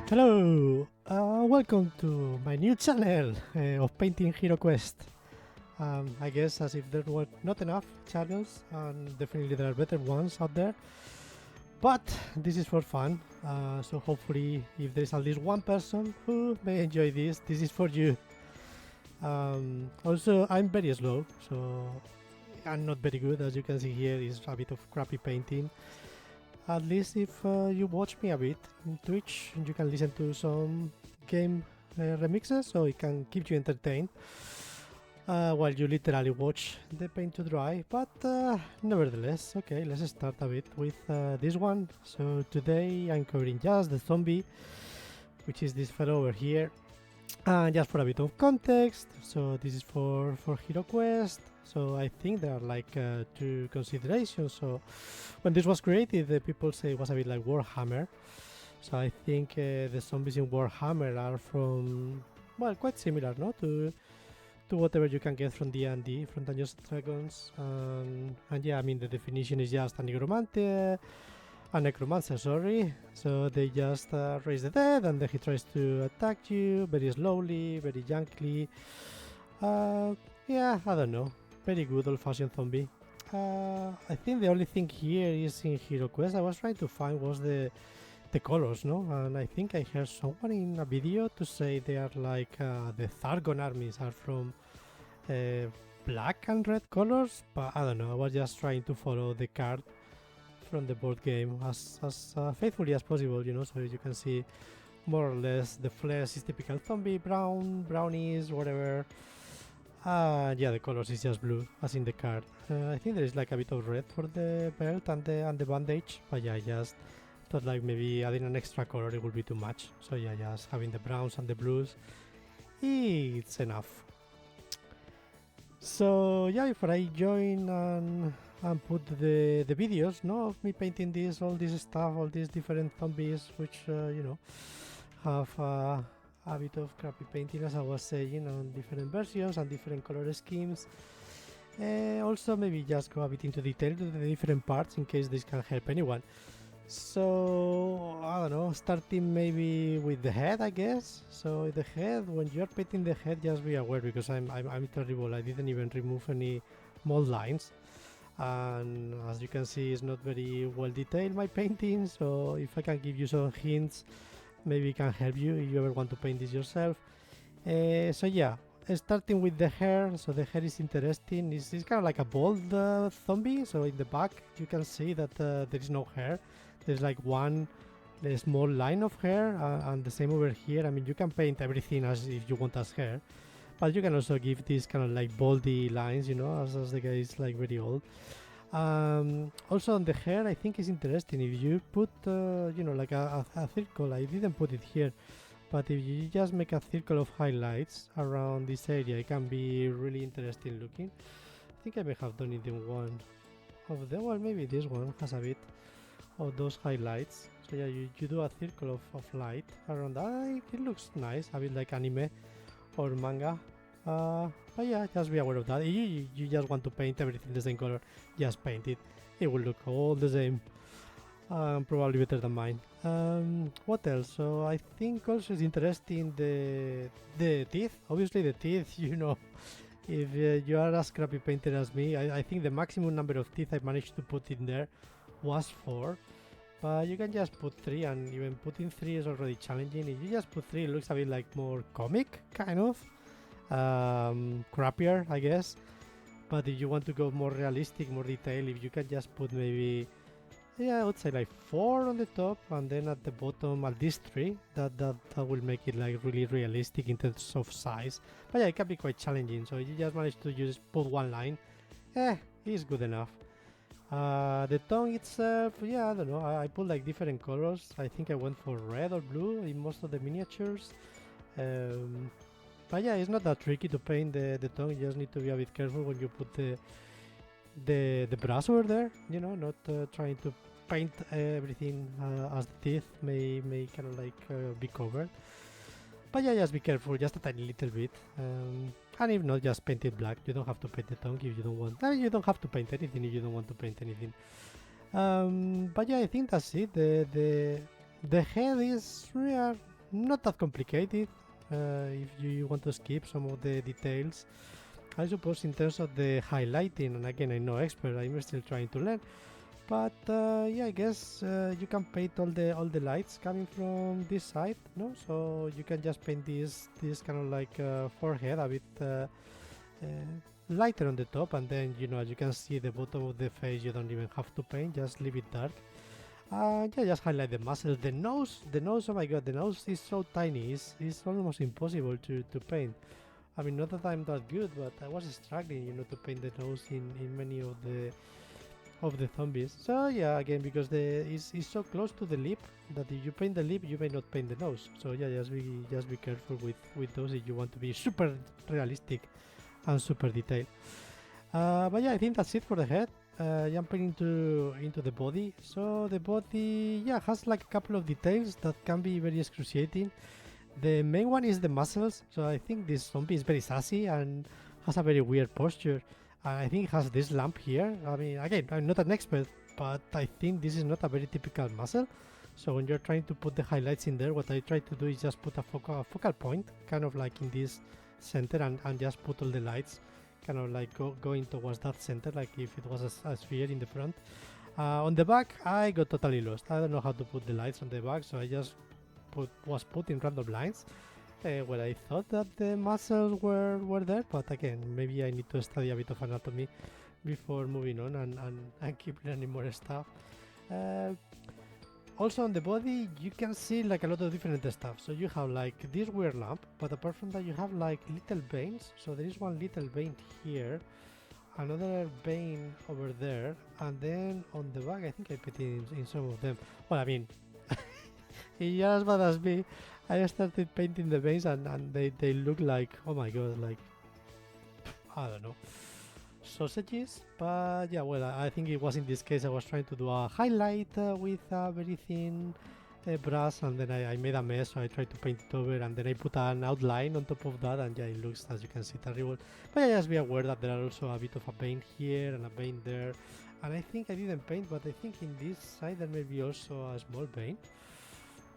Hello, welcome to my new channel of painting Heroquest. I guess as if there were not enough channels, and definitely there are better ones out there. But this is for fun, so hopefully if there's at least one person who may enjoy this is for you. Also, I'm very slow, so I'm not very good. As you can see here, is a bit of crappy painting. At least if you watch me a bit in Twitch, you can listen to some game remixes, so it can keep you entertained while you literally watch the paint to dry. But nevertheless, okay, let's start a bit with this one. So today I'm covering just the zombie, which is this fellow over here. Just for a bit of context, so this is for Heroquest. So I think there are like two considerations. So when this was created, the people say it was a bit like Warhammer. So I think the zombies in Warhammer are from, well, quite similar, no, to whatever you can get from D&D, from Dungeons and Dragons. And yeah, I mean the definition is just a necromancer, sorry. So they just raise the dead, and then he tries to attack you very slowly, very gently. Yeah, I don't know. Very good old-fashioned zombie. I think the only thing here is in Heroquest I was trying to find was the colors, no? And I think I heard someone in a video to say they are like the Thargon armies are from black and red colors, but I don't know. I was just trying to follow the card from the board game as faithfully as possible, you know, so you can see more or less the flesh is typical zombie, brown, brownies, whatever. Yeah, the colors is just blue, as in the card. I think there is like a bit of red for the belt and the bandage, but yeah, I just thought like maybe adding an extra color it would be too much. So yeah, just having the browns and the blues, it's enough. So yeah, before I join and put the videos, no, of me painting this, all this stuff, all these different zombies, which you know, have a bit of crappy painting, as I was saying, on different versions and different color schemes. Also, maybe just go a bit into detail to the different parts in case this can help anyone. So I don't know, starting maybe with the head, I guess. So the head, when you're painting the head, just be aware, because I'm terrible. I didn't even remove any mold lines, and as you can see, it's not very well detailed, my painting. So if I can give you some hints, maybe it can help you if you ever want to paint this yourself. So yeah, starting with the hair. So the hair is interesting. It's kind of like a bald zombie. So in the back you can see that there is no hair. There's like one small line of hair, and the same over here. I mean, you can paint everything as if you want as hair, but you can also give these kind of like baldy lines, you know, as the guy is like very old. Also on the hair, I think it's interesting if you put you know, like a circle. I didn't put it here, but if you just make a circle of highlights around this area, it can be really interesting looking. I think I may have done it in one of them. Well, maybe this one has a bit of those highlights. So yeah, you do a circle of light around that. It looks nice, a bit like anime or manga. But yeah, just be aware of that. If you just want to paint everything the same color, just paint it. It will look all the same. Probably better than mine. What else? So I think also it's interesting the teeth. Obviously the teeth, you know, if you are as crappy painter as me, I think the maximum number of teeth I managed to put in there was 4. But you can just put 3, and even putting 3 is already challenging. If you just put 3, it looks a bit like more comic, kind of. Crappier, I guess. But if you want to go more realistic, more detail, if you can just put maybe, yeah, I would say like 4 on the top, and then at the bottom at least 3. That will make it like really realistic in terms of size. But yeah, it can be quite challenging. So you just manage to just put one line, it's good enough. The tongue itself, yeah, I don't know. I put like different colors. I think I went for red or blue in most of the miniatures. But yeah, it's not that tricky to paint the tongue. You just need to be a bit careful when you put the brush over there. You know, not trying to paint everything as the teeth may kind of like be covered. But yeah, just be careful, just a tiny little bit. And if not, just paint it black. You don't have to paint the tongue if you don't want. I mean, you don't have to paint anything if you don't want to paint anything. But yeah, I think that's it. The head is, yeah, not that complicated. If you want to skip some of the details, I suppose in terms of the highlighting, and again I'm no expert, I'm still trying to learn. But yeah, I guess you can paint all the lights coming from this side, no? So you can just paint this kind of like forehead a bit lighter on the top, and then as you can see the bottom of the face, you don't even have to paint, just leave it dark. Yeah, just highlight the muscles. The nose, oh my god, the nose is so tiny, it's almost impossible to paint. I mean, not that I'm that good, but I was struggling, to paint the nose in many of the zombies. So yeah, again, because it's so close to the lip that if you paint the lip, you may not paint the nose. So yeah, just be careful with those if you want to be super realistic and super detailed. But yeah, I think that's it for the head. Jumping into the body. So the body, yeah, has like a couple of details that can be very excruciating. The main one is the muscles. So I think this zombie is very sassy and has a very weird posture. I think it has this lump here. I mean, again, I'm not an expert, but I think this is not a very typical muscle. So when you're trying to put the highlights in there, what I try to do is just put a focal point, kind of like in this center, and just put all the lights kind of like going towards that center, like if it was a sphere in the front. On the back, I got totally lost. I don't know how to put the lights on the back, so I just was putting random lines where I thought that the muscles were there, but again, maybe I need to study a bit of anatomy before moving on and keep learning more stuff. Also on the body, you can see like a lot of different stuff. So you have like this weird lump, but apart from that, you have like little veins. So there is one little vein here, another vein over there, and then on the back, I think I put it in some of them. Well, I mean, you're as bad as me. I started painting the veins and they look like, oh my god, like, I don't know, sausages. But yeah, well, I think it was in this case I was trying to do a highlight with a very thin brush, and then I made a mess, so I tried to paint it over, and then I put an outline on top of that, and yeah, it looks, as you can see, terrible. But yeah, just be aware that there are also a bit of a vein here and a vein there, and I think I didn't paint, but I think in this side there may be also a small vein,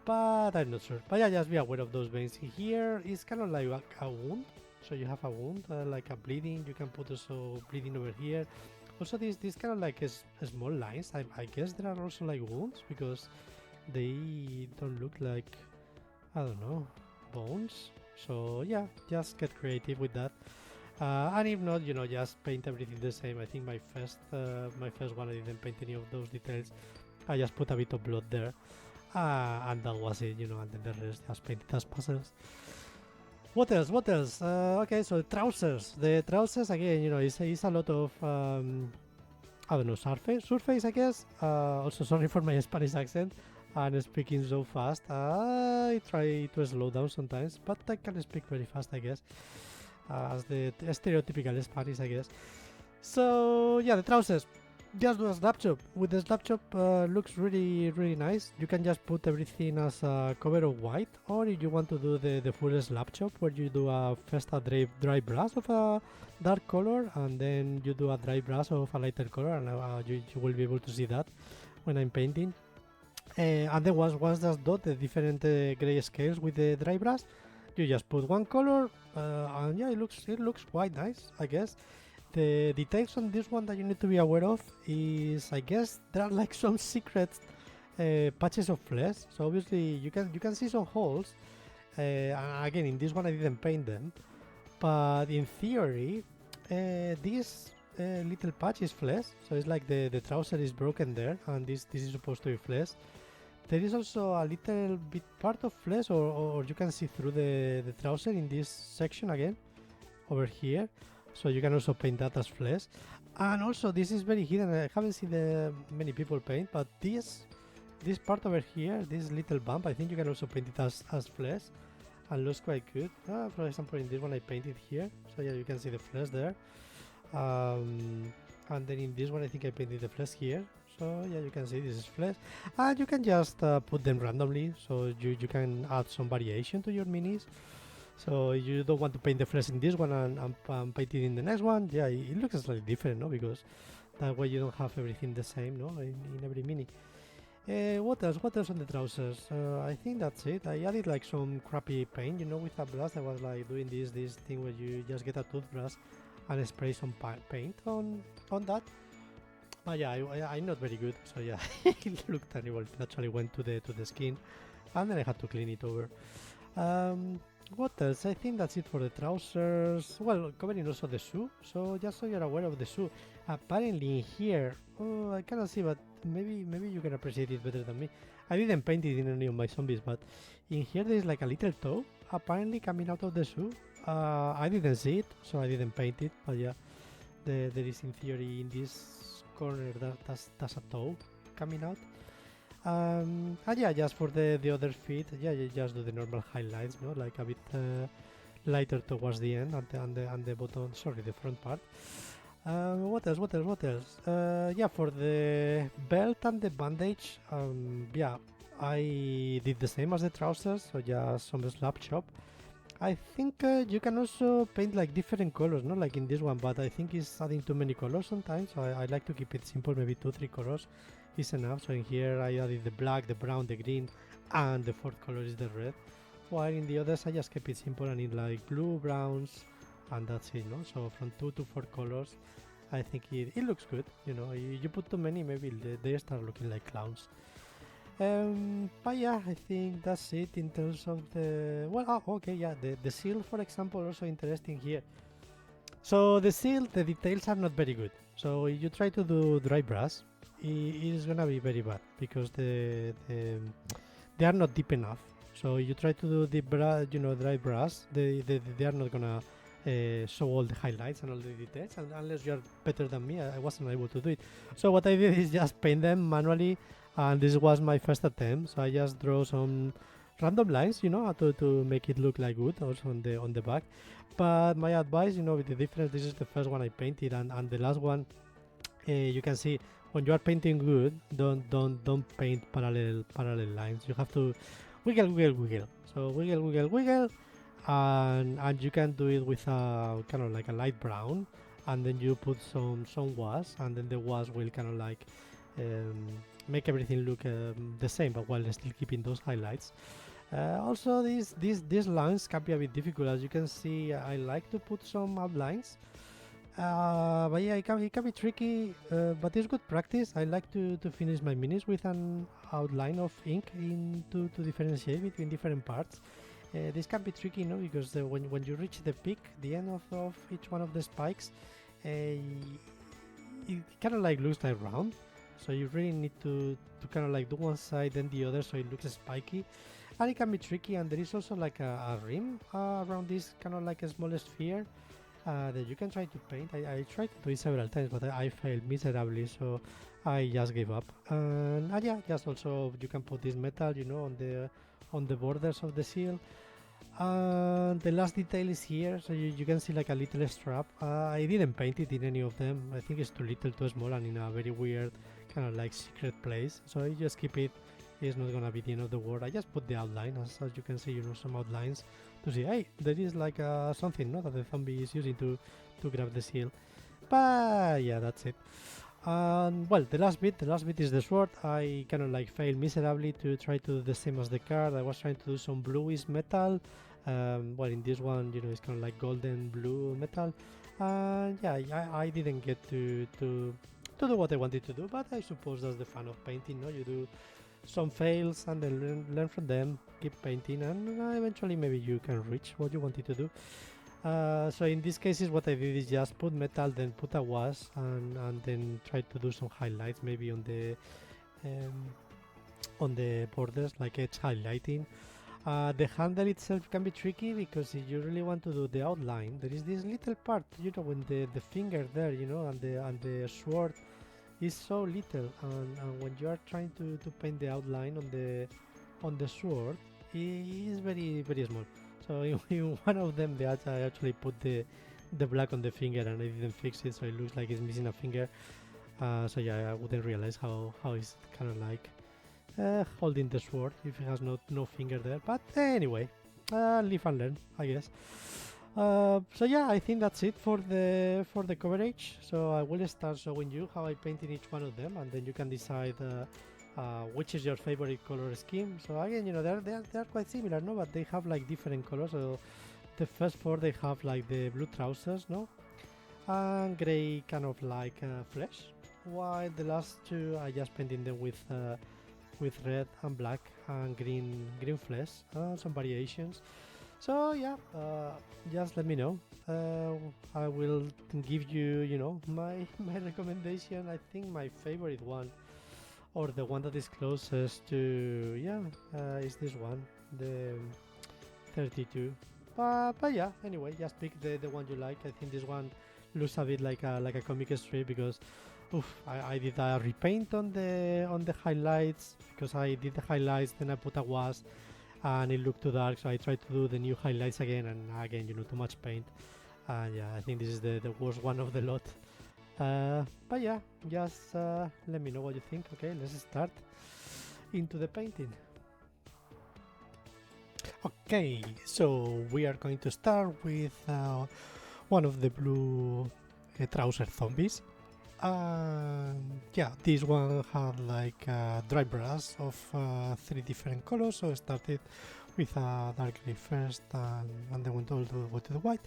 but I'm not sure. But yeah, just be aware of those veins. Here is kind of like a wound, so you have a wound, like a bleeding. You can put also bleeding over here. Also, this kind of like small lines. I guess there are also like wounds because they don't look like, I don't know, bones. So yeah, just get creative with that. And if not, just paint everything the same. I think my first one, I didn't paint any of those details. I just put a bit of blood there. And that was it, and then the rest just painted as puzzles. What else? Okay, so the trousers again, it's a lot of I don't know, surface, I guess. Also, sorry for my Spanish accent and speaking so fast. I try to slow down sometimes, but I can speak very fast, I guess, as the stereotypical Spanish, I guess. So yeah, the trousers. Just do a slap chop. With the slap chop, looks really nice. You can just put everything as a cover of white, or if you want to do the full slap chop, where you do first a dry brush of a dark color, and then you do a dry brush of a lighter color, and you will be able to see that when I'm painting. And then once that's done, the different gray scales with the dry brush, you just put one color, and yeah, it looks quite nice, I guess. The details on this one that you need to be aware of is, I guess, there are like some secret patches of flesh. So obviously you can see some holes. Again, in this one I didn't paint them, but in theory, this little patch is flesh. So it's like the trouser is broken there, and this is supposed to be flesh. There is also a little bit part of flesh, or you can see through the trouser in this section again, over here. So you can also paint that as flesh. And also this is very hidden. I haven't seen many people paint, but this part over here, this little bump, I think you can also paint it as flesh, and looks quite good. For example, in this one I painted here, so yeah, you can see the flesh there. And then in this one I think I painted the flesh here, so yeah, you can see this is flesh. And you can just put them randomly, so you can add some variation to your minis. So you don't want to paint the flesh in this one and paint it in the next one. Yeah, it looks slightly different, no? Because that way you don't have everything the same, no? In every mini. What else? What else on the trousers? I think that's it. I added like some crappy paint, you know, with a brush. I was like doing this thing where you just get a toothbrush and spray some paint on that. But yeah, I'm not very good, so yeah, it looked terrible. It actually went to the skin, and then I had to clean it over. Um, what else? I think that's it for the trousers. Well, covering also the shoe. So just so you're aware of the shoe. Apparently in here, oh, I cannot see, but maybe you can appreciate it better than me. I didn't paint it in any of my zombies, but in here there is like a little toe apparently coming out of the shoe. I didn't see it, so I didn't paint it. But yeah, there is in theory in this corner that's a toe coming out. And yeah, just for the other feet, yeah, you just do the normal highlights, no, like a bit lighter towards the end and the bottom. Sorry, the front part. What else? What else? What else? Yeah, for the belt and the bandage, yeah, I did the same as the trousers, so just some slab chop. I think you can also paint like different colors, not like in this one, but I think it's adding too many colors sometimes, so I like to keep it simple, maybe 2-3 colors is enough. So in here I added the black, the brown, the green, and the fourth color is the red, while in the others I just kept it simple and in like blue, browns, and that's it, no? So from 2 to 4 colors, I think it looks good, you know. You put too many, maybe they start looking like clowns. But yeah, I think that's it in terms of the... Well, okay, yeah, the seal, for example, also interesting here. So the seal, the details are not very good. So if you try to do dry brush, it is gonna be very bad because they are not deep enough. So you try to do the dry brush, they are not gonna show all the highlights and all the details, and unless you are better than me, I wasn't able to do it. So what I did is just paint them manually, and this was my first attempt. So I just draw some random lines, you know, to make it look like good also on the back. But my advice, you know, with the difference, this is the first one I painted, and the last one, you can see when you are painting good, don't paint parallel lines. You have to wiggle. So wiggle, and you can do it with a kind of like a light brown, and then you put some wash, and then the wash will kind of like make everything look the same, but while still keeping those highlights. Also, these lines can be a bit difficult. As you can see, I like to put some outlines, but yeah, it can be tricky, but it's good practice. I like to finish my minis with an outline of ink to differentiate between different parts. This can be tricky, no, because when you reach the peak, the end of each one of the spikes, it kind of like looks like round. So you really need to kind of like do one side then the other, so it looks spiky, and it can be tricky. And there is also like a rim around this kind of like a small sphere that you can try to paint. I tried to do it several times, but I failed miserably, so I just gave up. And yeah, just also you can put this metal, you know, on the borders of the seal. The last detail is here, so you can see like a little strap. I didn't paint it in any of them. I think it's too little, too small, and in a very weird kind of like secret place. So I just keep it. It's not gonna be the end of the world. I just put the outline, as you can see, you know, some outlines to see. Hey, there is like something, no, that the zombie is using to grab the seal. But yeah, that's it. Well, the last bit is the sword. I kind of like failed miserably to try to do the same as the card. I was trying to do some bluish metal. Well, in this one, you know, it's kind of like golden blue metal. Yeah, I didn't get to do what I wanted to do, but I suppose that's the fun of painting, no? You do some fails and then learn from them, keep painting, and eventually maybe you can reach what you wanted to do. So in these cases, what I did is just put metal, then put a wash, and then try to do some highlights, maybe on the borders, like edge highlighting. The handle itself can be tricky because if you really want to do the outline, there is this little part, you know, when the finger there, you know, and the sword is so little, and when you are trying to paint the outline on the sword, it is very very small. So in one of them, I actually put the black on the finger, and I didn't fix it, so it looks like it's missing a finger. So yeah, I wouldn't realize how it's kind of like holding the sword if it has no finger there. But anyway, live and learn, I guess. So yeah, I think that's it for the coverage. So I will start showing you how I painted each one of them, and then you can decide which is your favorite color scheme. So again, they're quite similar, no, but they have like different colors. So the first four, they have like the blue trousers, no, and gray kind of like flesh, while the last two I just painted them with red and black and green flesh, some variations. So yeah, just let me know. I will give you, my my recommendation. I think my favorite one, or the one that is closest to, is this one, the 32. But yeah, anyway, just pick the one you like. I think this one looks a bit like a comic strip because, I did a repaint on the highlights because I did the highlights, then I put a wash, and it looked too dark, so I tried to do the new highlights again, and again, too much paint. And yeah, I think this is the worst one of the lot. But yeah, just let me know what you think. Okay, let's start into the painting. Okay, so we are going to start with one of the blue trouser zombies. Yeah, this one had like a dry brush of 3 different colors, so I started with a dark gray first, and then went all the way to the white.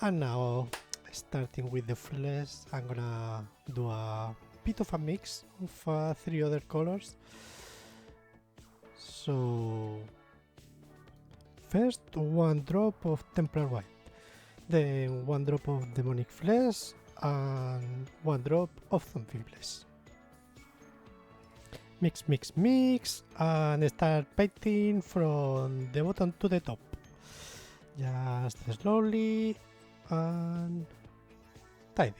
And now, starting with the flesh, I'm gonna do a bit of a mix of 3 other colors. So first, 1 drop of Templar White, then 1 drop of Demonic Flesh, and 1 drop of Zombie Flesh. Mix, mix, mix, and start painting from the bottom to the top. Just slowly and tidy.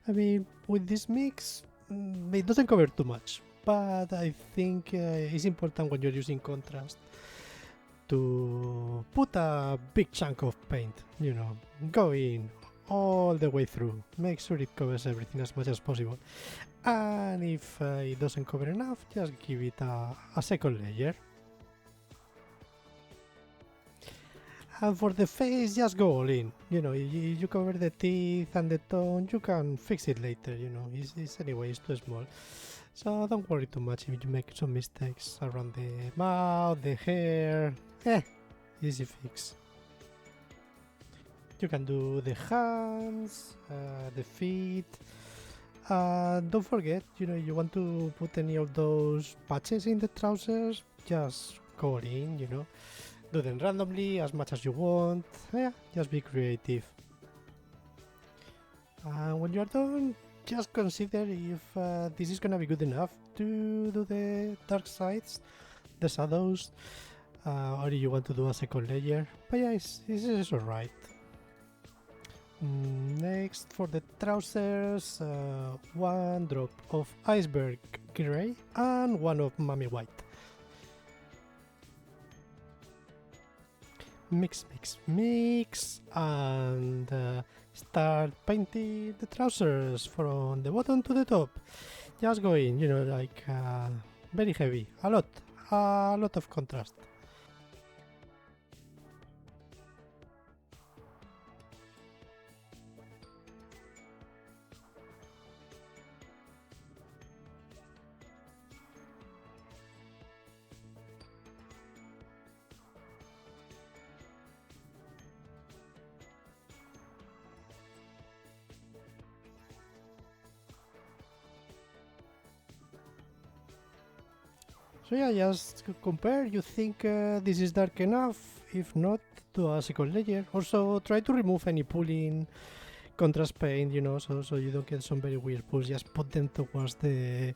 I mean, with this mix, it doesn't cover too much, but I think it's important when you're using contrast to put a big chunk of paint, go in all the way through, make sure it covers everything as much as possible, and if it doesn't cover enough, just give it a second layer. And for the face, just go all in. You cover the teeth and the tongue, you can fix it later, it's anyway, it's too small. So don't worry too much if you make some mistakes around the mouth, the hair. Easy fix. You can do the hands, the feet. Don't forget, you want to put any of those patches in the trousers, just go all in, do them randomly as much as you want. Just be creative. And when you're done, just consider if this is gonna be good enough to do the dark sides, the shadows, or you want to do a second layer. But yeah, it's alright. Next, for the trousers, 1 drop of Iceberg Grey and 1 of Mummy White. Mix, mix, mix, and start painting the trousers from the bottom to the top. Just go in, like very heavy, a lot of contrast. So yeah, just compare. You think this is dark enough? If not, do a second layer. Also, try to remove any pulling contrast paint, so you don't get some very weird pulls. Just put them towards the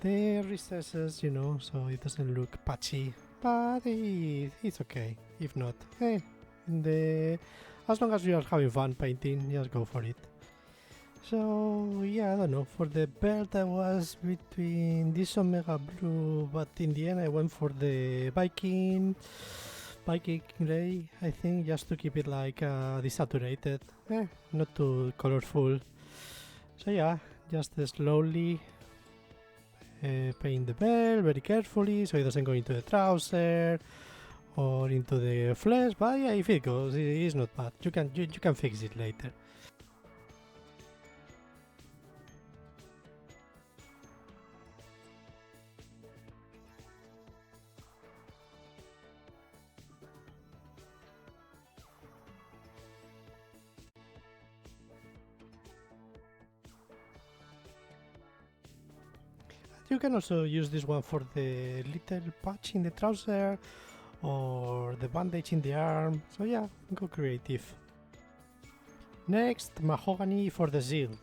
recesses, so it doesn't look patchy. But it's okay. If not, as long as you are having fun painting, just go for it. So yeah, I don't know, for the belt I was between this Omega Blue, but in the end I went for the Viking Grey, I think, just to keep it like desaturated, not too colorful. So yeah, just slowly paint the belt very carefully so it doesn't go into the trouser or into the flesh, but yeah, if it goes, it's not bad. You can fix it later. You can also use this one for the little patch in the trouser or the bandage in the arm, so yeah, go creative. Next, mahogany for the shield.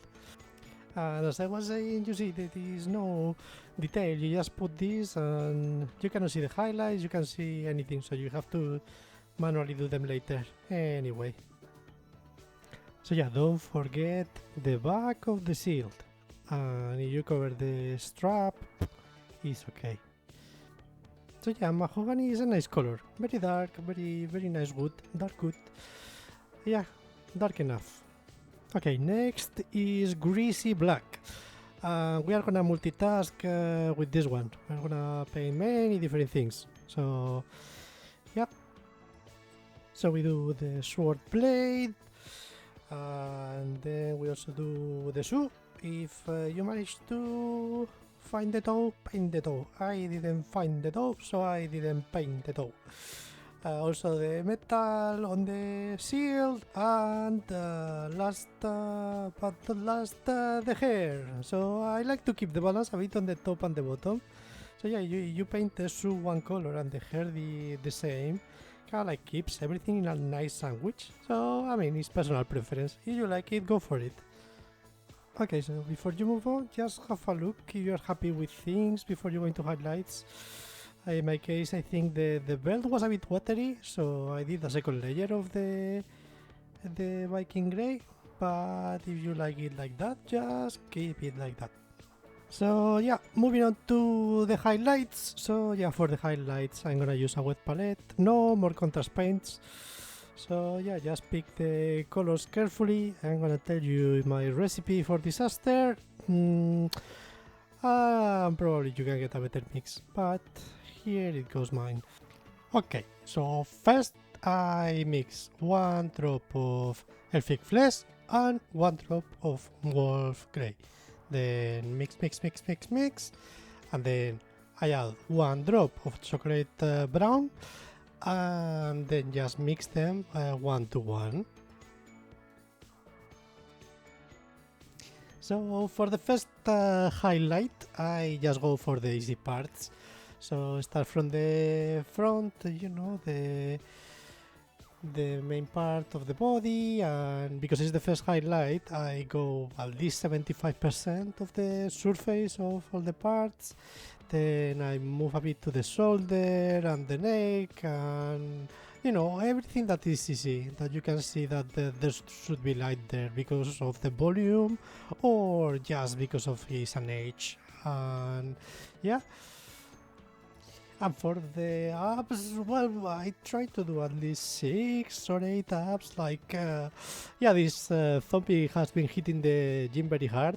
And as I was saying, you see there is no detail, you just put this and you cannot see the highlights, you can't see anything, so you have to manually do them later. Anyway. So yeah, don't forget the back of the shield. And if you cover the strap, it's okay. So yeah, mahogany is a nice color, very dark, very nice wood, dark wood. Yeah, dark enough. Okay, next is greasy black. We are gonna multitask with this one. We're gonna paint many different things. So yeah. So we do the sword blade, and then we also do the shoe. If you manage to find the toe, paint the toe. I didn't find the toe, so I didn't paint the toe. Also the metal on the shield, and last but not last, the hair. So I like to keep the balance a bit on the top and the bottom. So yeah, you paint the shoe one color and the hair the same. Kinda like keeps everything in a nice sandwich. So I mean, it's personal preference. If you like it, go for it. Okay, so before you move on, just have a look if you're happy with things before you go into highlights. In my case, I think the belt was a bit watery, so I did a second layer of the Viking grey. But if you like it like that, just keep it like that. So yeah, moving on to the highlights. So yeah, for the highlights, I'm gonna use a wet palette. No more contrast paints. So yeah, just pick the colors carefully. I'm gonna tell you my recipe for disaster. Probably you can get a better mix, but here it goes mine. Okay, so first I mix 1 drop of elfic flesh and 1 drop of wolf grey. Then mix, and then I add 1 drop of chocolate brown, and then just mix them 1 to 1. So for the first highlight, I just go for the easy parts. So start from the front, you know, the main part of the body, and because it's the first highlight, I go at least 75% of the surface of all the parts. Then I move a bit to the shoulder and the neck, and you know, everything that is easy, that you can see that there should be light there because of the volume or just because of his age. And yeah. And for the abs, well, I try to do at least 6 or 8 abs. Like, yeah, this zombie has been hitting the gym very hard.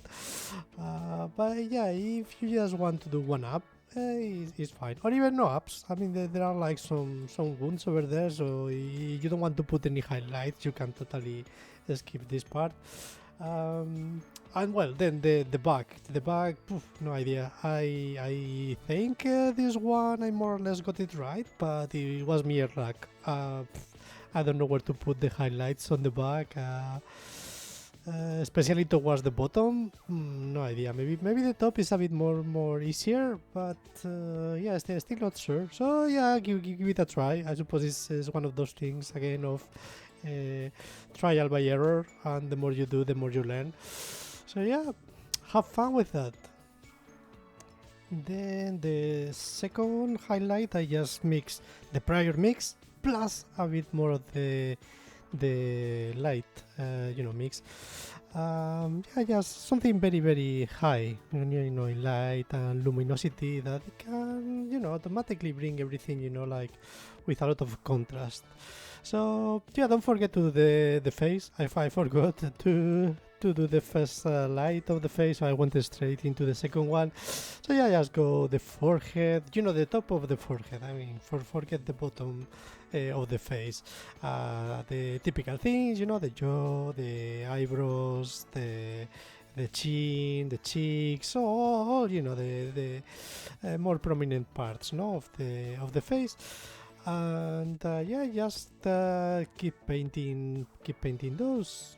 But yeah, if you just want to do 1 ab, it's fine. Or even no abs. I mean, there are like some wounds over there, so if you don't want to put any highlights, you can totally skip this part. And well, then the back, no idea. I think this one I more or less got it right, but it was mere luck. I don't know where to put the highlights on the back, especially towards the bottom. No idea. Maybe the top is a bit more easier, but yeah, still not sure. So yeah, give it a try. I suppose it's one of those things again of trial by error, and the more you do, the more you learn. So yeah, have fun with that. Then the second highlight, I just mix the prior mix plus a bit more of the light, mix. Yeah, just something very high, you know, in light and luminosity that can, automatically bring everything, like with a lot of contrast. So yeah, don't forget to do the face. I forgot to do the first light of the face, so I went straight into the second one. So yeah, just go the forehead, the top of the forehead. I mean, forget the bottom of the face. The typical things, the jaw, the eyebrows, the chin, the cheeks, all the more prominent parts, of the face. And yeah, just keep painting those.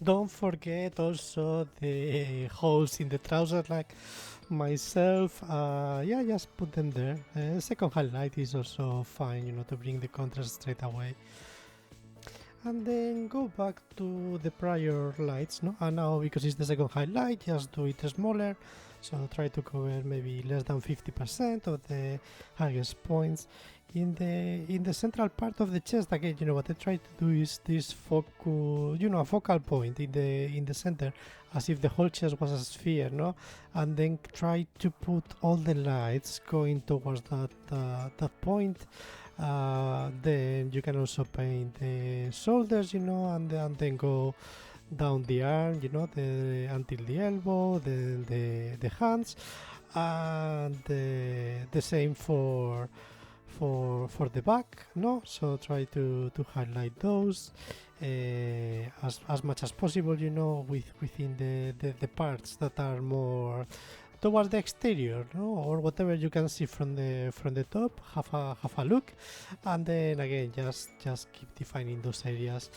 Don't forget also the holes in the trousers, like myself. Yeah, just put them there. Second highlight is also fine, to bring the contrast straight away. And then go back to the prior lights, no? And now, because it's the second highlight, just do it smaller. So try to cover maybe less than 50% of the highest points. In the central part of the chest, again, what I try to do is this focus, a focal point in the center, as if the whole chest was a sphere, no? And then try to put all the lights going towards that point. Then you can also paint the shoulders, and then go down the arm, until the elbow, the hands, and the same for the back, no? So try to highlight those as much as possible, within the parts that are more towards the exterior, no? Or whatever you can see from the top. Have a look, and then again just keep defining those areas.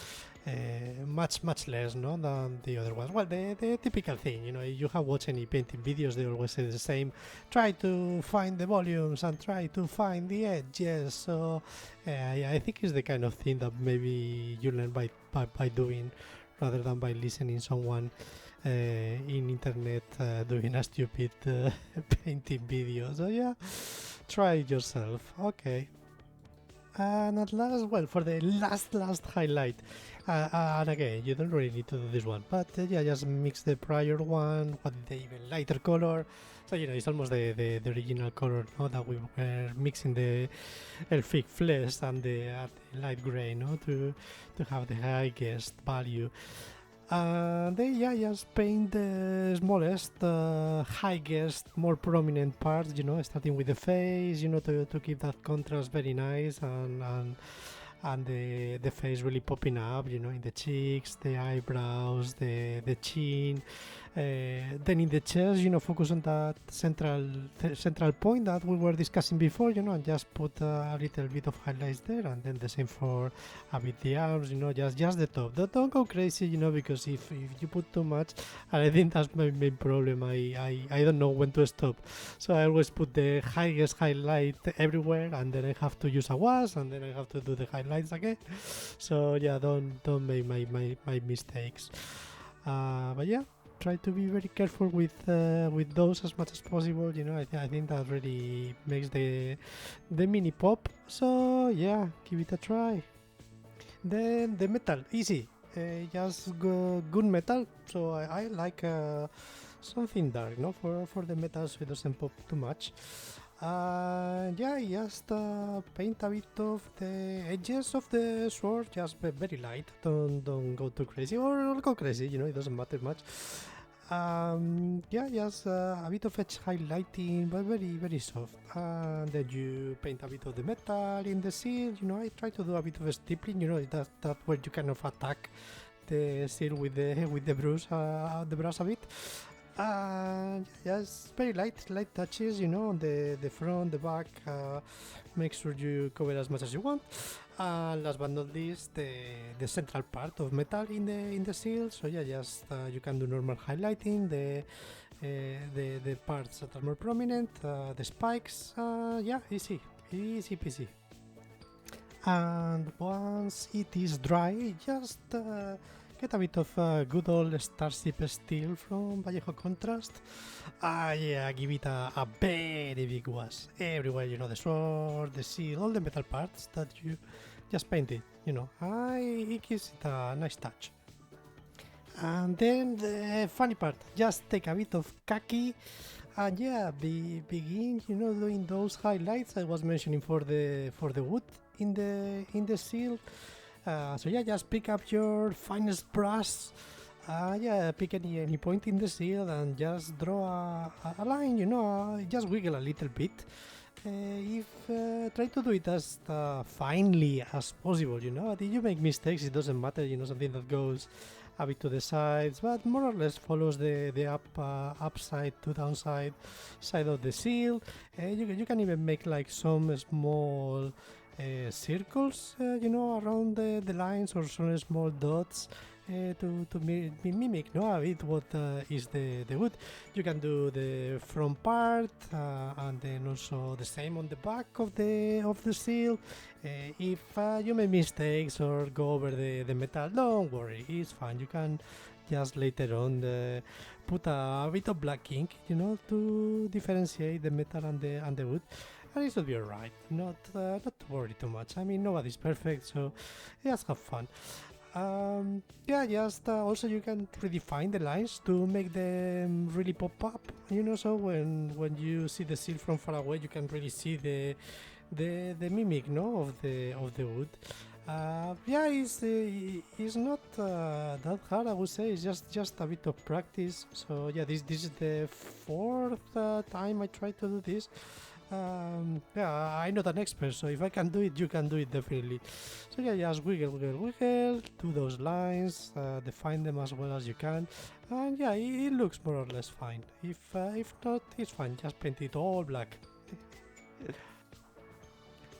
Much less, no, than the other ones. Well, the typical thing, if you have watched any painting videos, they always say the same. Try to find the volumes and try to find the edges. So yeah, I think it's the kind of thing that maybe you learn by doing, rather than by listening someone in internet doing a stupid painting video. So yeah, try it yourself. Okay. And at last, well, for the last highlight, and again, you don't really need to do this one, but yeah, just mix the prior one with the even lighter color. So it's almost the original color, no, that we were mixing the elfic flesh and the light gray, no, to have the highest value. Then yeah, just paint the smallest, highest, more prominent parts, starting with the face, to keep that contrast very nice, and the face really popping up, in the cheeks, the eyebrows, the chin. Then in the chest, focus on that central point that we were discussing before, and just put a little bit of highlights there, and then the same for a bit the arms, just the top. Don't go crazy, because if you put too much, and I think that's my main problem. I don't know when to stop, so I always put the highest highlight everywhere, and then I have to use a wash, and then I have to do the highlights again. So yeah, don't make my mistakes. But yeah, try to be very careful with those as much as possible. I think that really makes the mini pop. So yeah, give it a try. Then the metal, easy, just good metal. So I like something dark, no, for the metal, so it doesn't pop too much. Yeah, just paint a bit of the edges of the sword, just very light. Don't go too crazy, or go crazy. It doesn't matter much. Yeah, just a bit of edge highlighting, but very soft. And then you paint a bit of the metal in the seal. I try to do a bit of stippling. That where you kind of attack the seal with the brush a bit. Just very light touches, on the front, the back. Make sure you cover as much as you want. Last but not least, the central part of metal in the seal. So yeah, just you can do normal highlighting, the parts that are more prominent, the spikes. Yeah, easy peasy. And once it is dry, just get a bit of good old Starship steel from Vallejo Contrast. Yeah, give it a very big wash everywhere, the sword, the seal, all the metal parts that you just painted, it gives it a nice touch. And then the funny part, just take a bit of khaki and yeah, begin, doing those highlights I was mentioning for the wood in the seal. So yeah, just pick up your finest brush. Yeah, pick any point in the seal and just draw a line, just wiggle a little bit. If try to do it as finely as possible, If you make mistakes, it doesn't matter, something that goes a bit to the sides, but more or less follows the upside to downside side of the seal. You can even make like some small circles, around the lines, or some small dots to mimic, a bit what is the wood. You can do the front part and then also the same on the back of the seal. If you make mistakes or go over the metal, don't worry, it's fine. You can just later on put a bit of black ink, to differentiate the metal and the wood. And it should be alright. Not to worry too much. I mean, nobody's perfect, so just have fun. Just also you can redefine the lines to make them really pop up, so when you see the seal from far away, you can really see the mimic, of the wood. It's not that hard, I would say. It's just a bit of practice. So yeah, this is the fourth time I try to do this. I'm not an expert, so if I can do it, you can do it definitely. So yeah, just wiggle, do those lines, define them as well as you can, and yeah, it looks more or less fine. If not, it's fine. Just paint it all black.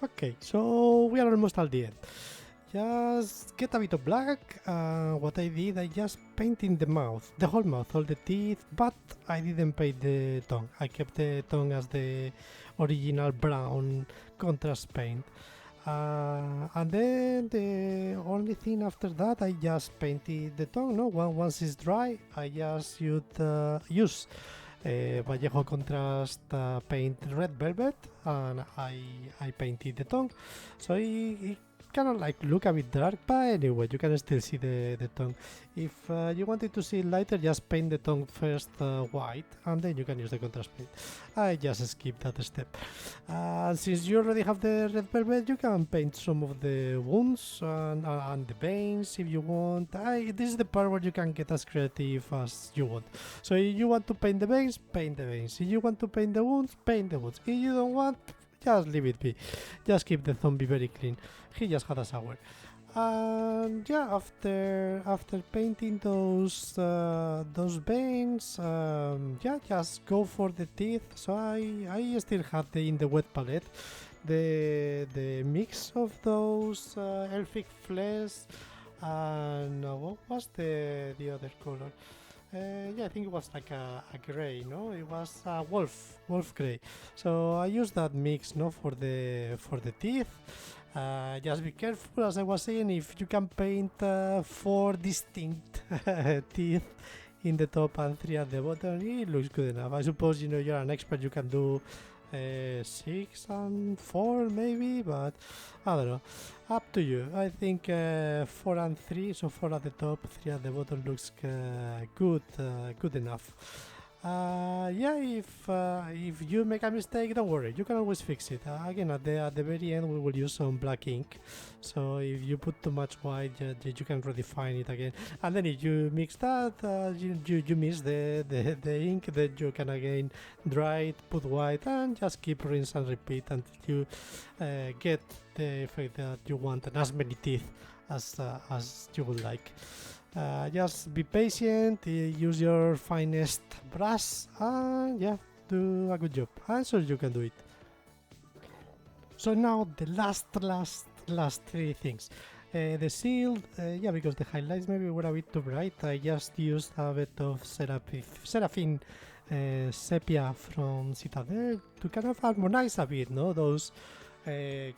Okay, so we are almost at the end. Just get a bit of black. What I did, I just painted the mouth, the whole mouth, all the teeth, but I didn't paint the tongue. I kept the tongue as the original brown contrast paint. And then the only thing after that, I just painted the tongue. Once it's dry, I just use Vallejo contrast paint red velvet, and I painted the tongue. So it kind of like look a bit dark, but anyway, you can still see the tongue. If you wanted to see it lighter, just paint the tongue first white, and then you can use the contrast paint. I just skipped that step. Since you already have the red velvet, you can paint some of the wounds and the veins if you want. This is the part where you can get as creative as you want. So if you want to paint the veins, paint the veins. If you want to paint the wounds, paint the wounds. If you don't want, just leave it be. Just keep the zombie very clean. He just had a shower. And yeah, after painting those veins, just go for the teeth. So I still had in the wet palette the mix of those elfic flesh and what was the other color? I think it was like a gray, no? It was a wolf gray. So I used that mix, for the teeth. Just be careful, as I was saying, if you can paint 4 distinct teeth in the top and 3 at the bottom, it looks good enough. I suppose you're an expert, you can do 6 and 4 maybe, but I don't know, up to you. I think 4 and 3, so 4 at the top, 3 at the bottom looks good enough. If you make a mistake, don't worry, you can always fix it. Again, at the very end, we will use some black ink. So if you put too much white, you can redefine it again. And then if you mix that, you miss the ink, then you can again dry it, put white, and just keep rinse and repeat until you get the effect that you want and as many teeth as you would like. Just be patient, use your finest brush, and do a good job. I'm sure you can do it. So now the last 3 things. The seal, because the highlights maybe were a bit too bright, I just used a bit of Seraphine sepia from Citadel to kind of harmonize a bit, those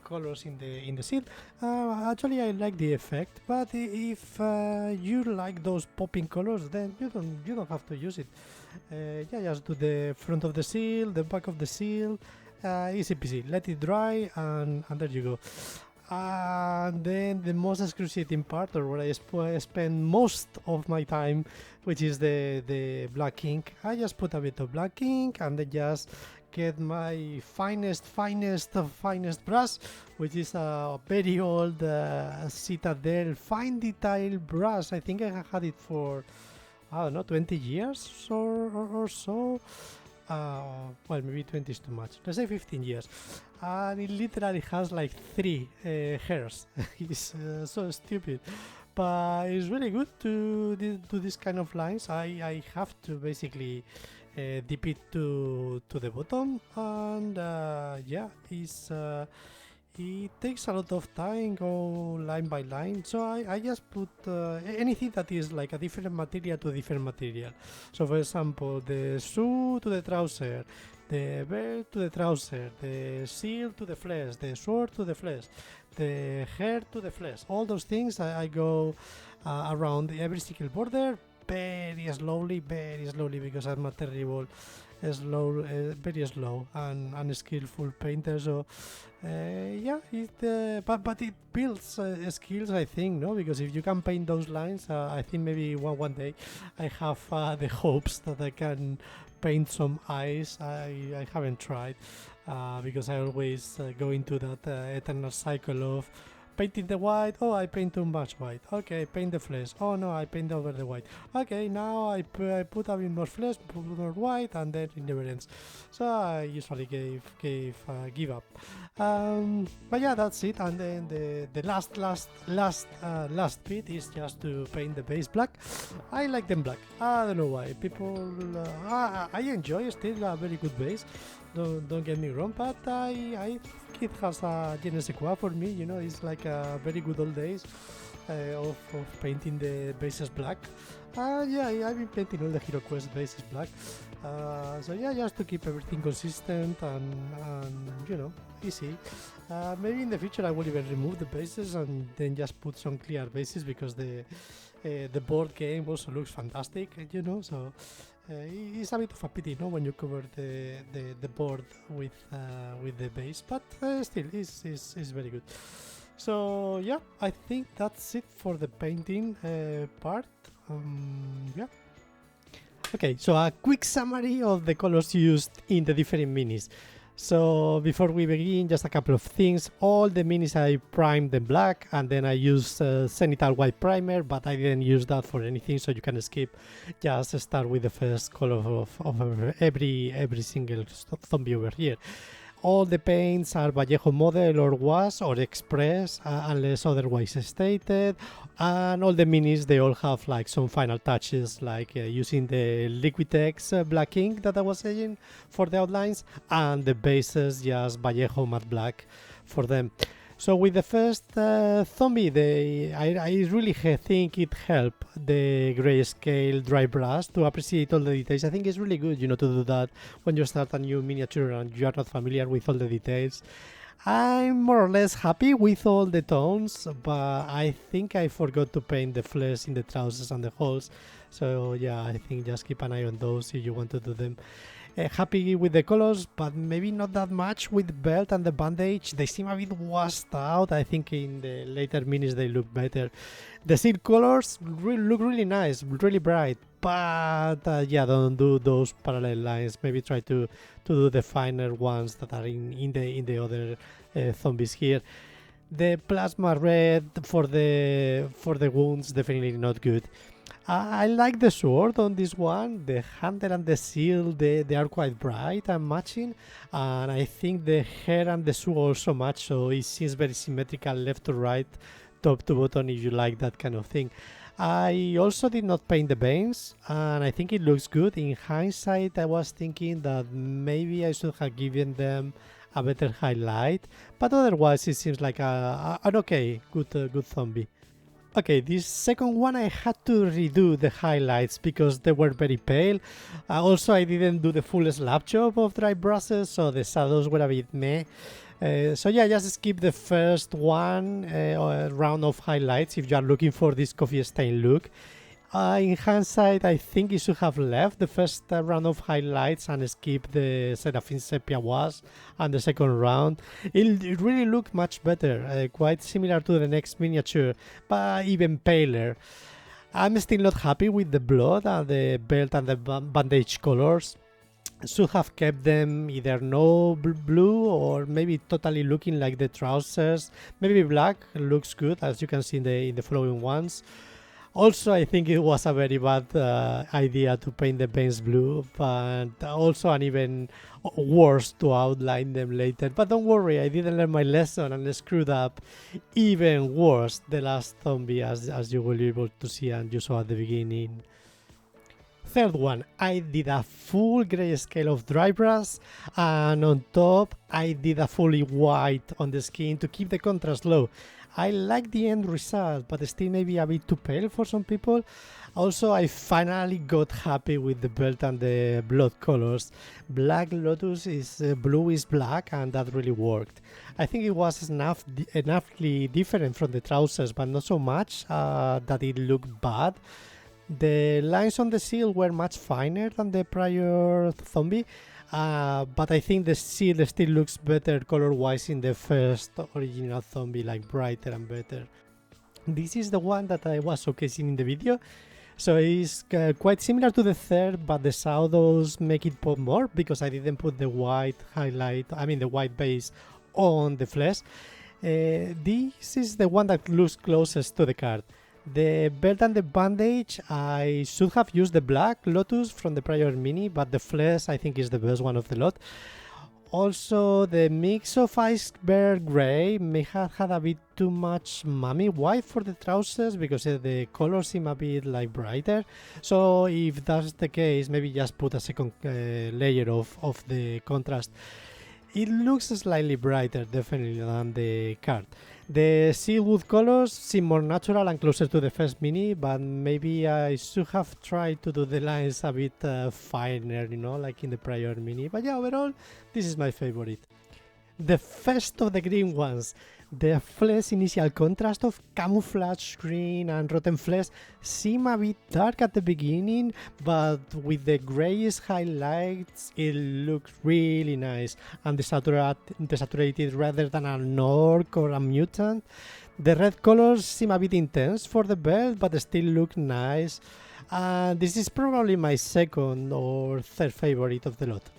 colors in the seal. Actually, I like the effect, but if you like those popping colors, then you don't have to use it. Just do the front of the seal, the back of the seal, easy peasy. Let it dry, and there you go. And then the most excruciating part, or where I spend most of my time, which is the black ink. I just put a bit of black ink and then just get my finest brush, which is a very old Citadel fine detail brush. I think I had it for, I don't know, 20 years or so. Well, maybe 20 is too much. Let's say 15 years. And it literally has like 3 hairs. It's so stupid. But it's really good to do this kind of lines. I have to basically dip it to the bottom, and yeah, it takes a lot of time, go line by line. So I just put anything that is like a different material to a different material. So for example, the shoe to the trouser, the belt to the trouser, the shield to the flesh, the sword to the flesh, the hair to the flesh. All those things I go around every single border very slowly because I'm a terrible very slow and unskillful painter. So yeah, but it builds skills, I think, no? Because if you can paint those lines, I think maybe one day I have the hopes that I can paint some eyes. I haven't tried because I always go into that eternal cycle of painting the white. Oh, I paint too much white. Okay, paint the flesh. Oh no, I paint over the white. Okay, now I put a bit more flesh, put more white, and then it never ends. So I usually give up. But yeah, that's it. And then the last bit is just to paint the base black. I like them black. I don't know why. People, I enjoy still a very good base. Don't get me wrong, but I think it has a je ne sais quoi for me. You know, it's like a very good old days of painting the bases black. Yeah, I've been painting all the Heroquest bases black. So yeah, just to keep everything consistent and you know, easy. Maybe in the future I will even remove the bases and then just put some clear bases, because the board game also looks fantastic, you know. So it's a bit of a pity, no, when you cover the board with the base, but still, it's very good. So yeah, I think that's it for the painting part. Yeah. Okay, so a quick summary of the colors used in the different minis. So before we begin, just a couple of things. All the minis I primed them black, and then I used Zenithal white primer, but I didn't use that for anything, so you can skip. Just start with the first color of every single zombie over here. All the paints are Vallejo model or was or express unless otherwise stated, and all the minis, they all have like some final touches, like using the Liquitex black ink that I was saying for the outlines, and the bases just Vallejo matte black for them. So with the first zombie, I really think it helped the grayscale dry brush to appreciate all the details. I think it's really good, you know, to do that when you start a new miniature and you are not familiar with all the details. I'm more or less happy with all the tones, but I think I forgot to paint the flesh in the trousers and the holes. So yeah, I think just keep an eye on those if you want to do them. Happy with the colors, but maybe not that much with the belt and the bandage. They seem a bit washed out. I think in the later minis they look better. The silk colors look really nice, really bright, but yeah, don't do those parallel lines. Maybe try to do the finer ones that are in the other zombies here. The plasma red for the wounds, definitely not good. I like the sword on this one. The handle and the shield, they are quite bright and matching, and I think the hair and the shoe also match, so it seems very symmetrical left to right, top to bottom, if you like that kind of thing. I also did not paint the veins, and I think it looks good. In hindsight, I was thinking that maybe I should have given them a better highlight, but otherwise it seems like an okay, good zombie. Okay, this second one I had to redo the highlights because they were very pale. Also, I didn't do the full slap job of dry brushes, so the shadows were a bit meh. So yeah, just skip the first one round of highlights if you are looking for this coffee stain look. In hindsight, I think you should have left the first round of highlights and skip the Seraphim Sepia was and the second round. It really looked much better, quite similar to the next miniature, but even paler. I'm still not happy with the blood and the belt and the bandage colors. should have kept them either no blue or maybe totally looking like the trousers. Maybe black looks good, as you can see in the following ones. Also, I think it was a very bad idea to paint the veins blue, but also an even worse to outline them later. But don't worry, I didn't learn my lesson and screwed up even worse the last zombie, as you will be able to see and you saw at the beginning. Third one, I did a full grayscale of dry brush, and on top I did a fully white on the skin to keep the contrast low. I like the end result, but still maybe a bit too pale for some people. Also, I finally got happy with the belt and the blood colors. Black Lotus is blue is black, and that really worked. I think it was enoughly different from the trousers, but not so much that it looked bad. The lines on the seal were much finer than the prior zombie, but I think the seal still looks better color-wise in the first original zombie, like brighter and better. This is the one that I was showcasing in the video, so it's quite similar to the third, but the shadows make it pop more because I didn't put the white the white base on the flesh. This is the one that looks closest to the card. The belt and the bandage, I should have used the Black Lotus from the prior mini, but the flesh I think is the best one of the lot. Also, the mix of Iceberg Grey may have had a bit too much mummy white for the trousers because the colors seem a bit like brighter. So if that's the case, maybe just put a second layer of the contrast. It looks slightly brighter definitely than the card. The sealwood colors seem more natural and closer to the first mini, but maybe I should have tried to do the lines a bit finer, like in the prior mini. But yeah, overall, this is my favorite. The first of the green ones. The flesh initial contrast of camouflage green and rotten flesh seem a bit dark at the beginning, but with the grayish highlights it looks really nice and desaturated rather than an orc or a mutant. The red colors seem a bit intense for the belt, but still look nice. This is probably my second or third favorite of the lot.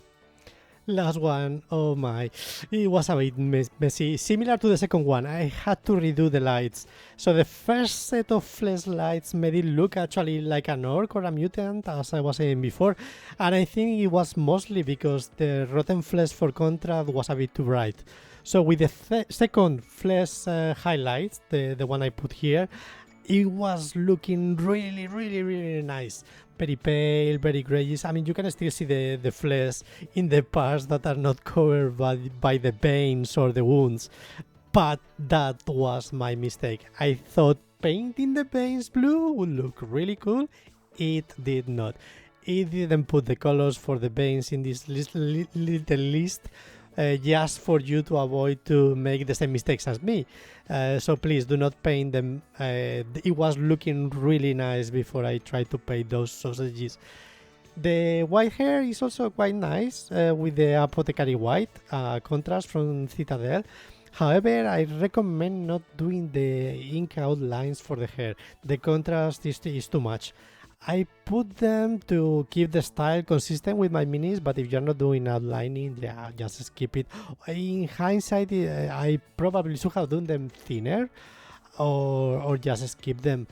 Last one, oh my, it was a bit messy. Similar to the second one, I had to redo the lights. So the first set of flash lights made it look actually like an orc or a mutant, as I was saying before. And I think it was mostly because the rotten flesh for contrast was a bit too bright. So with the second flash highlights, the one I put here, it was looking really nice. Very pale, very grayish. I mean, you can still see the flesh in the parts that are not covered by the veins or the wounds. But that was my mistake. I thought painting the veins blue would look really cool. It did not. It didn't put the colors for the veins in this little list. Just for you to avoid to make the same mistakes as me. So please do not paint them. It was looking really nice before I tried to paint those sausages. The white hair is also quite nice with the apothecary white contrast from Citadel. However, I recommend not doing the ink outlines for the hair. The contrast is too much. I put them to keep the style consistent with my minis, but if you're not doing outlining, yeah, just skip it. In hindsight, I probably should have done them thinner or just skip them.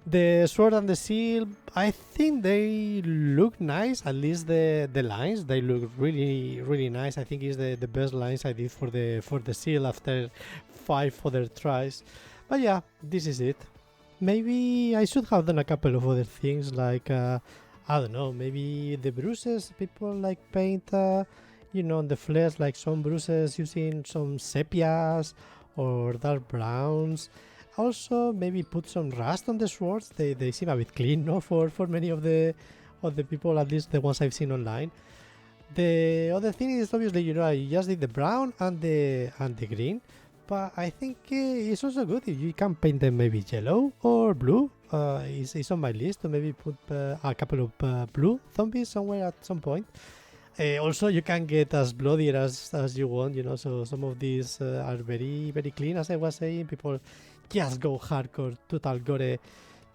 The sword and the seal, I think they look nice, at least the lines, they look really nice. I think it's the best lines I did for the seal after 5 other tries. But yeah, this is it. Maybe I should have done a couple of other things like, I don't know, maybe the bruises. People like paint, on the flesh, like some bruises using some sepias or dark browns. Also, maybe put some rust on the swords. They seem a bit clean, no, for many of the people, at least the ones I've seen online. The other thing is obviously, I just did the brown and the green. But I think it's also good if you can paint them maybe yellow or blue. It's on my list to maybe put a couple of blue zombies somewhere at some point. Also, you can get as bloody as you want, so some of these are very clean, as I was saying. People just go hardcore, total gore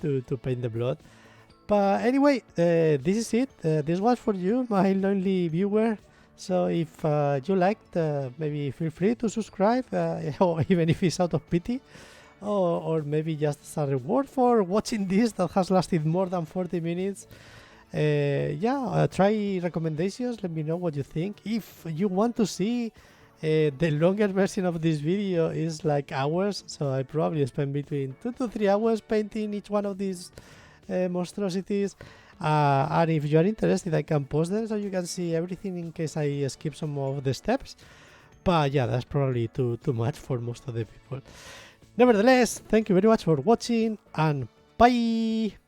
to paint the blood. But anyway, this is it. This was for you, my lonely viewer. So if you liked, maybe feel free to subscribe, or even if it's out of pity, or maybe just as a reward for watching this that has lasted more than 40 minutes. Try recommendations. Let me know what you think. If you want to see the longer version of this video is like hours, so I probably spend between 2 to 3 hours painting each one of these monstrosities. And if you are interested, I can post them so you can see everything in case I skip some of the steps. But yeah, that's probably too much for most of the people. Nevertheless, thank you very much for watching, and bye!